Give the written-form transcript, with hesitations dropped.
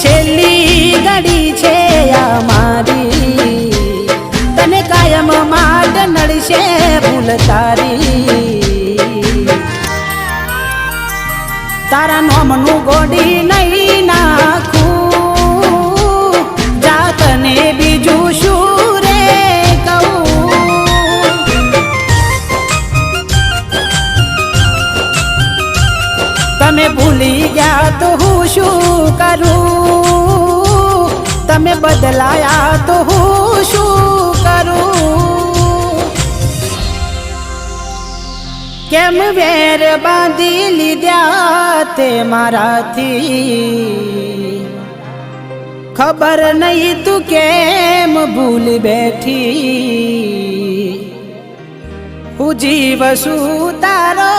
છેલ્લી ઘડી છે આ મારી, તને કાયમ માટે નડશે ભૂલ તારી. તારા નોમનું ગોડી નહીં નાખું, જાતને બીજું શું રે કહું. તમે ભૂલી ગયા તો હું શું કરું, તમે બદલાયા તો હું શું કરું. કેમ વેર બાંધી લીધા તે મારાથી, ખબર નહીં તું કેમ ભૂલ બેઠી. હું જીવ શું તારો